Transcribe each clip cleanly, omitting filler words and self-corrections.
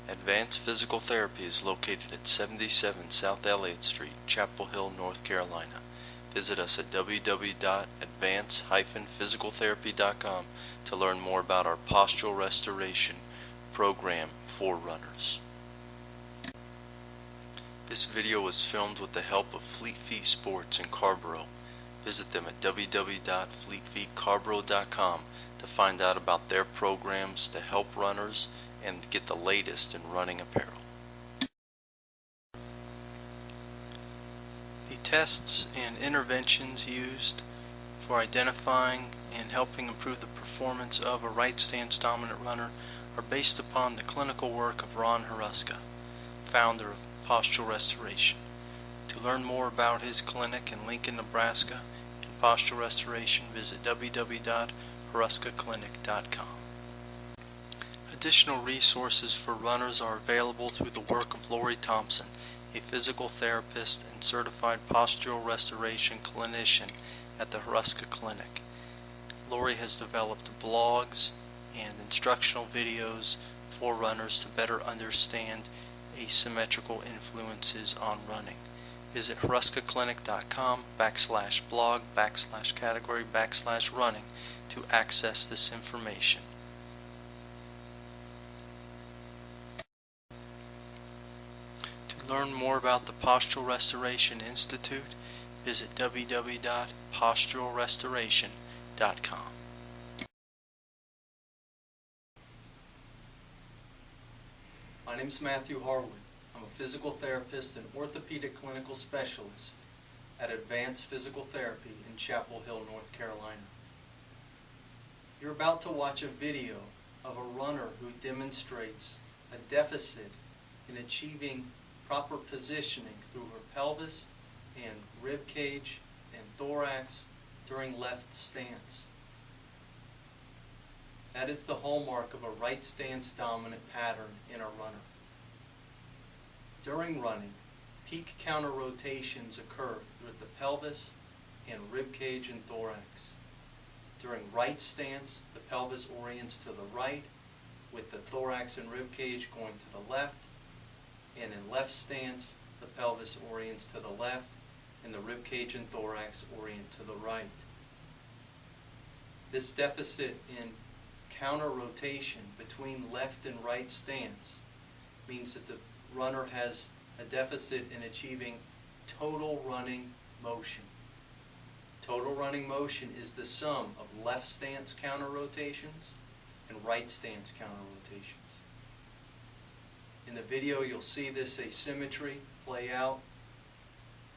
Advanced Physical Therapy is located at 77 South Elliott Street, Chapel Hill, North Carolina. Visit us at www.advance-physicaltherapy.com to learn more about our Postural Restoration program for runners. This video was filmed with the help of Fleet Feet Sports in Carborough. Visit them at www.fleetfeetcarborough.com to find out about their programs to help runners and get the latest in running apparel. The tests and interventions used for identifying and helping improve the performance of a right stance dominant runner are based upon the clinical work of Ron Hruska, founder of Postural Restoration. To learn more about his clinic in Lincoln, Nebraska and Postural Restoration, visit www.hruskaclinic.com. Additional resources for runners are available through the work of Lori Thompson, a physical therapist and certified postural restoration clinician at the Hruska Clinic. Lori has developed blogs and instructional videos for runners to better understand asymmetrical influences on running. Visit hruskaclinic.com/blog/category/running to access this information. To learn more about the Postural Restoration Institute, visit www.posturalrestoration.com. My name is Matthew Harwood. I'm a physical therapist and orthopedic clinical specialist at Advanced Physical Therapy in Chapel Hill, North Carolina. You're about to watch a video of a runner who demonstrates a deficit in achieving proper positioning through her pelvis and rib cage and thorax during left stance. That is the hallmark of a right stance dominant pattern in a runner. During running, peak counter rotations occur through the pelvis and rib cage and thorax. During right stance, the pelvis orients to the right, with the thorax and rib cage going to the left, and in left stance, the pelvis orients to the left, and the rib cage and thorax orient to the right. This deficit in counter rotation between left and right stance means that the runner has a deficit in achieving total running motion. Total running motion is the sum of left stance counter rotations and right stance counter rotations. In the video you'll see this asymmetry play out.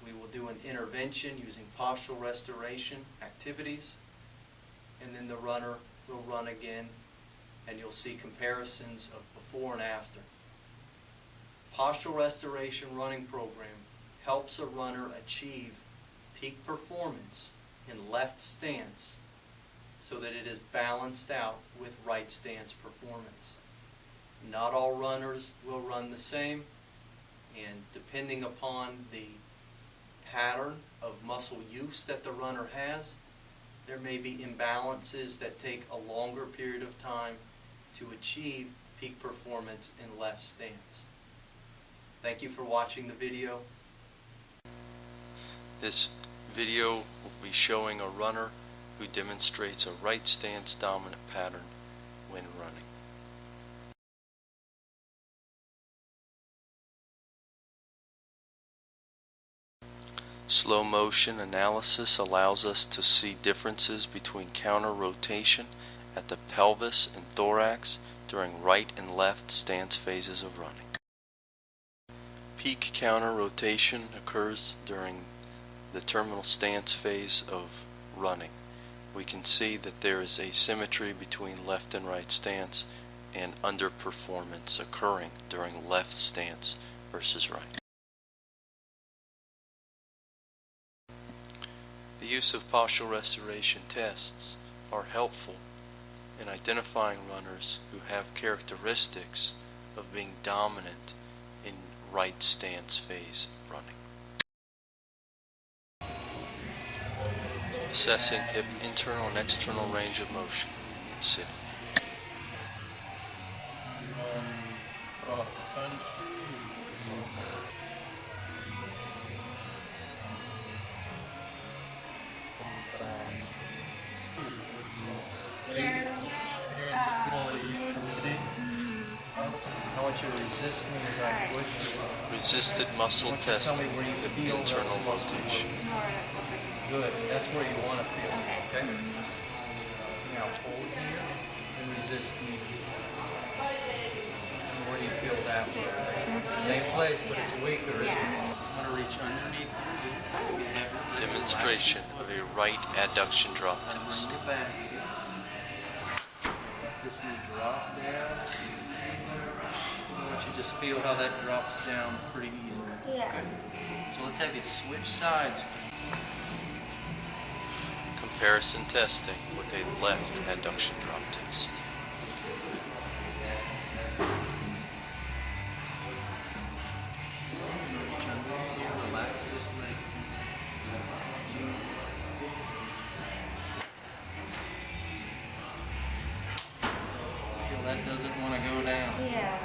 We will do an intervention using postural restoration activities, and then the runner will run again, and you'll see comparisons of before and after. Postural Restoration running program helps a runner achieve peak performance in left stance so that it is balanced out with right stance performance. Not all runners will run the same, and depending upon the pattern of muscle use that the runner has, there may be imbalances that take a longer period of time to achieve peak performance in left stance. Thank you for watching the video. This video will be showing a runner who demonstrates a right stance dominant pattern when running. Slow motion analysis allows us to see differences between counter rotation at the pelvis and thorax during right and left stance phases of running. Peak counter rotation occurs during the terminal stance phase of running. We can see that there is asymmetry between left and right stance and underperformance occurring during left stance versus right. The use of postural restoration tests are helpful in identifying runners who have characteristics of being dominant in right stance phase of running. Assessing hip internal and external range of motion in sitting. Cross. I want you to resist me as I push. Resisted muscle testing with internal rotation. Good. That's where you want to feel. Okay? Now hold here and resist me. And where do you feel that way? Same place, but it's weaker, isn't it? I'm going to reach underneath your knee. Demonstration of a right adduction drop test. Bring your back. Let this knee drop down. I want you to just feel how that drops down pretty easily. Yeah. Okay. So let's have you switch sides. Comparison testing with a left adduction drop test. Relax this leg. Feel that doesn't want to go down. Yeah.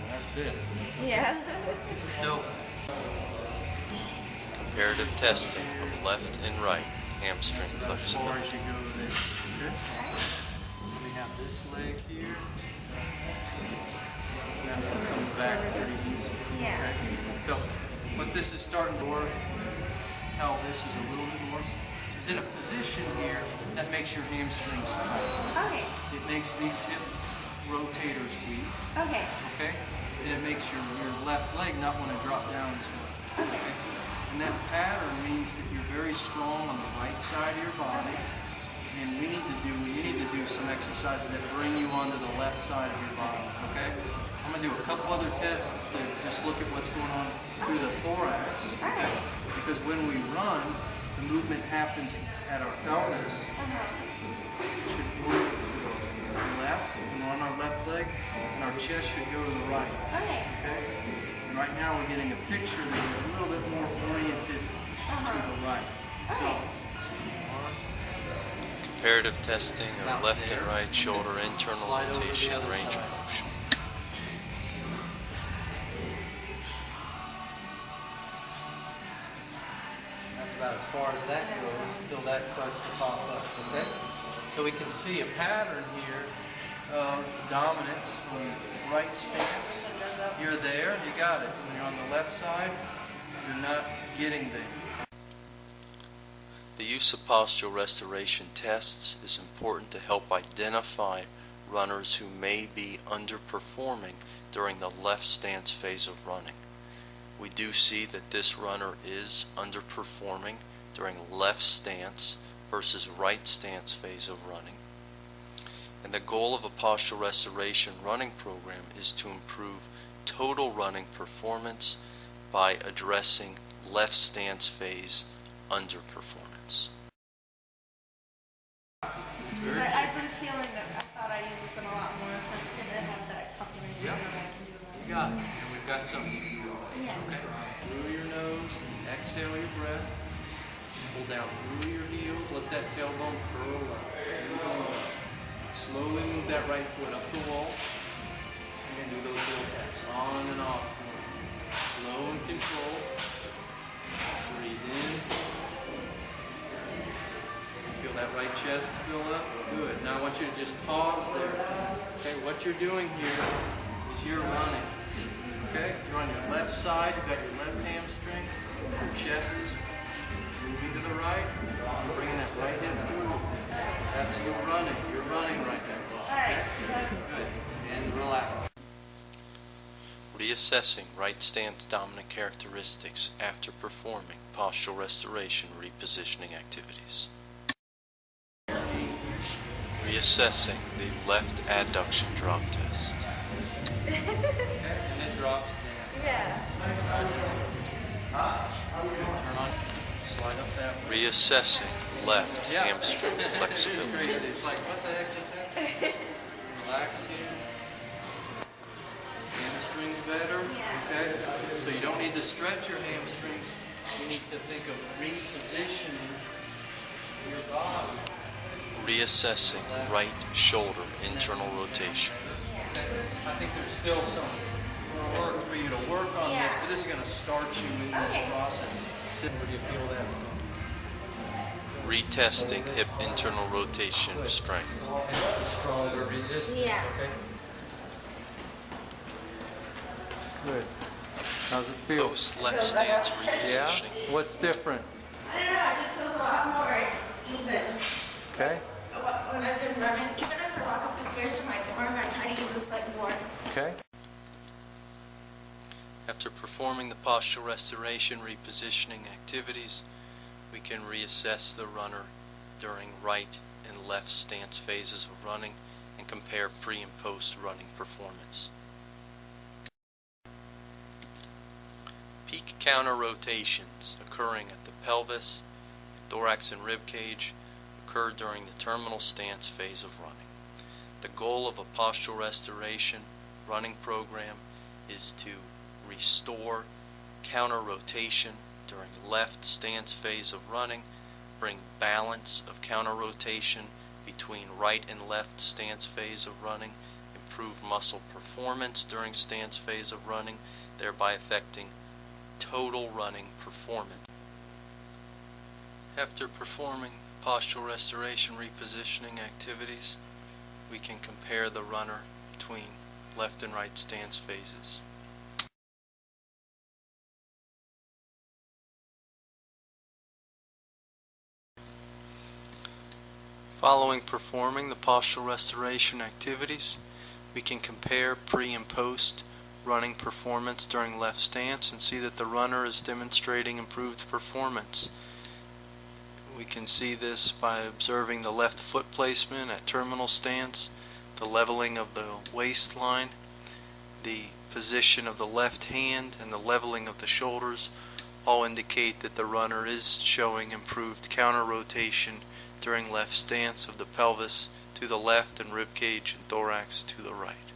That's it. Yeah. So, Comparative testing of left and right hamstring as far flexibility. as you go there. Okay. We have this leg here. That one comes back pretty easy. Yeah. Okay. So, what this is starting to work, how this is a little bit more, is in a position here that makes your hamstrings tight. Okay. It makes these hip rotators weak. Okay. Okay? And it makes your left leg not want to drop down as well. Okay. And that pattern means that you're very strong on the right side of your body. And you need to do some exercises that bring you onto the left side of your body. Okay? I'm going to do a couple other tests to just look at what's going on through the thorax. Okay? Because when we run, the movement happens at our pelvis. It should move to the left, and we're on our left leg, and our chest should go to the right. Okay. Okay? And right now we're getting a picture that is a little bit more oriented to the right. So, Comparative testing of left and right shoulder internal Slide over the rotation other range of side. motion. that's about as far as that goes until that starts to pop up. Okay? So we can see a pattern here of dominance on right stance. You're there, you got it. When you're on the left side, you're not getting there. The use of postural restoration tests is important to help identify runners who may be underperforming during the left stance phase of running. We do see that this runner is underperforming during left stance versus right stance phase of running. And the goal of a postural restoration running program is to improve total running performance by addressing left stance phase underperformance. It's very I've been feeling that I thought I used this in a lot more since I have that confirmation Yeah. that I can do that. You got it. And we've got something you can do. Yeah. Okay. Through your nose, exhale your breath. Pull down through your heels. Let that tailbone curl up. Slowly move that right foot up the wall. And do those little taps on and off. Slow and controlled. Breathe in. Feel that right chest fill up. Good. Now I want you to just pause there. Okay, what you're doing here is you're running. Okay, you're on your left side. You've got your left hamstring. Your chest is moving to the right. You're bringing that right hip through. That's you running. You're running right there. Alright, that's Good. And relax. Reassessing right stance dominant characteristics after performing postural restoration repositioning activities. Reassessing the left adduction drop test. And it drops down. yeah. Turn on. Slide up that way. Reassessing left hamstring It is flexibility. crazy. It's like, what the heck just happened? Relax here. Hamstrings better. Okay? So you don't need to stretch your hamstrings. You need to think of repositioning your Reassessing right shoulder internal rotation. I think there's still some work for you to work on this, but this is going to start you in this process. Where do you feel that? Retesting hip internal rotation strength. Stronger resistance. Yeah. Okay. Good. How's it feel? Post left stance repositioning. What's different? I don't know, it just feels a lot more even. Okay. When I've been running, even if I walk up the stairs to my dorm, I try to use this leg more. Okay. After performing the postural restoration repositioning activities, we can reassess the runner during right and left stance phases of running and compare pre and post running performance. Peak counter rotations occurring at the pelvis, thorax and rib cage occur during the terminal stance phase of running. The goal of a postural restoration running program is to restore counter rotation during the left stance phase of running, bring balance of counter rotation between right and left stance phase of running, improve muscle performance during stance phase of running, thereby affecting total running performance. After performing postural restoration repositioning activities, we can compare the runner between left and right stance phases. Following performing the postural restoration activities, we can compare pre and post running performance during left stance and see that the runner is demonstrating improved performance. We can see this by observing the left foot placement at terminal stance, the leveling of the waistline, the position of the left hand, and the leveling of the shoulders all indicate that the runner is showing improved counter rotation during left stance of the pelvis to the left and rib cage and thorax to the right.